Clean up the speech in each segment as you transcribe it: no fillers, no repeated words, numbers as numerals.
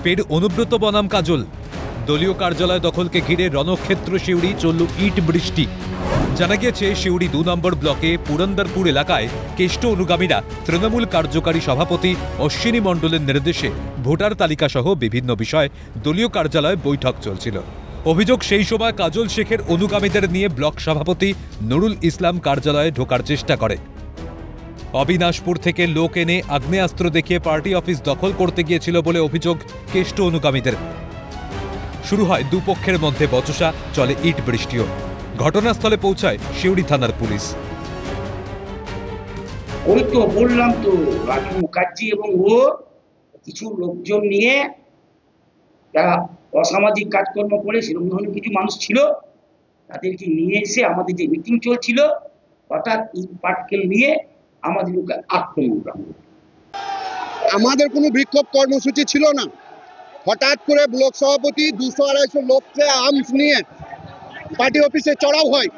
ফের অনুব্রত বনাম কাজল। দলীয় কার্যালয় দখলকে ঘিরে রণক্ষেত্র সিউড়ি চলল ইট বৃষ্টি। জানা গিয়েছে সিউড়ি 2 নম্বর ব্লকে পুরন্দরপুর এলাকায় কেষ্ট অনুগামীরা তৃণমূল কার্যকারী সভাপতি অশ্বিনী মণ্ডলের নির্দেশে ভোটার তালিকা সহ বিভিন্ন বিষয়ে দলীয় কার্যালয়ে বৈঠক চলছিল। অভিযোগ, সেই সময় কাজল শেখের অনুগামীদের নিয়ে ব্লক সভাপতি নুরুল ইসলাম কার্যালয়ে ঢোকার চেষ্টা করে। অবিনাশপুর থেকে লোক এনে আগ্নেয়াস্ত্র দেখিয়ে পার্টি অফিস দখল করতে গিয়েছিল বলে অভিযোগ কেষ্ট অনুগামীদের। শুরু হয় দুপক্ষের মধ্যে বচসা, চলে ইট বৃষ্টিও। ঘটনাস্থলে পৌঁছায় সিউড়ি থানার পুলিশ। ওই তো বললাম তো, রাজু মুখার্জি এবং ও কিছু লোকজন নিয়ে যারা অসামাজিক কাজকর্ম করে সেরকম ধরনের কিছু মানুষ ছিল, তাদেরকে নিয়ে এসে আমাদের যে মিটিং চলছিল হঠাৎ ইট পাটকেল নিয়ে আমাদের লোকে আক্রমণ করা। আমাদের কোনো বিক্ষোভ কর্মসূচি ছিল না। হঠাৎ করে ব্লক সভাপতি 200-250 লোককে আর্মস নিয়ে পার্টি অফিসে চড়াও হয়।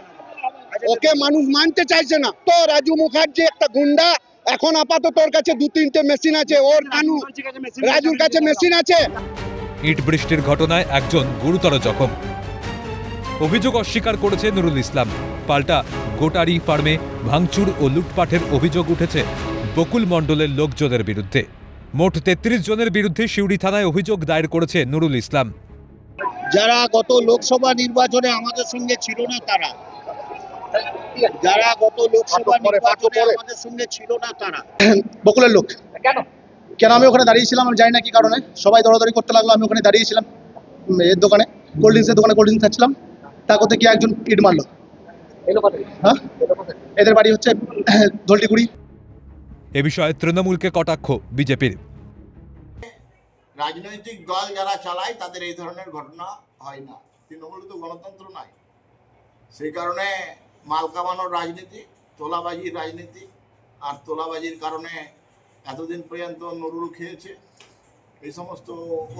ওকে মানুষ মানতে চাইছে না। তো রাজু মুখার্জি একটা গুন্ডা, এখন আপাতত ওর কাছে 2-3টে মেশিন আছে, ওর কানু রাজুর কাছে মেশিন আছে। ইট বৃষ্টির ঘটনায় একজন গুরুতর জখম। অভিযোগ অস্বীকার করেছে নুরুল ইসলাম। পাল্টা গোটারি ফার্মে ভাঙচুর ও লুটপাটের অভিযোগ উঠেছে বকুল মণ্ডলের লোকজনের বিরুদ্ধে। মোট 33 জনের বিরুদ্ধে সিউড়ি থানায় অভিযোগ দায়ের করেছে নুরুল ইসলাম। যারা গত লোকসভা নির্বাচনে আমাদের সঙ্গে ছিল না তারা, বকুলের লোক। কেন আমি ওখানে দাঁড়িয়েছিলাম আমি জানি না কি কারণে, সবাই দৌড়াদৌড়ি করতে লাগলো। আমি ওখানে দাঁড়িয়েছিলাম এর দোকানে, কোল্ড ড্রিঙ্কসের দোকানে কোল্ড ড্রিঙ্কস খাচ্ছিলাম। তার করতে গিয়ে একজন ইট মারলো। হ্যাঁ, এদের বাড়ি হচ্ছে ধলটিগুড়ি। এ বিষয়ে তৃণমূলকে কটাক্ষ বিজেপির। রাজনৈতিক দল যারা চালায় তাদের এই ধরনের ঘটনা হয় না। তৃণমূল তো গণতন্ত্র নয়, সেই কারণে মাল কামানোর রাজনীতি, তোলাবাজির রাজনীতি, আর তোলাবাজির কারণে এতদিন পর্যন্ত নুরুল খেয়েছে। এই সমস্ত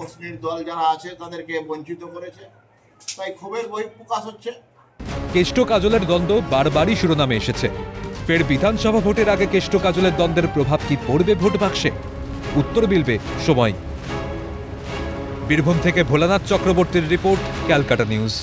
অশ্লীল দল যারা আছে তাদেরকে বঞ্চিত করেছে, তাই ক্ষোভের বহিঃপ্রকাশ হচ্ছে। কেষ্ট কাজলের দ্বন্দ্ব বারবারই শিরোনামে এসেছে। ফের বিধানসভা ভোটের আগে কেষ্ট কাজলের দ্বন্দ্বের প্রভাব কি পড়বে ভোট বাক্সে? উত্তর মিলবে সময়। বীরভূম থেকে ভোলানাথ চক্রবর্তীর রিপোর্ট, ক্যালকাটা নিউজ।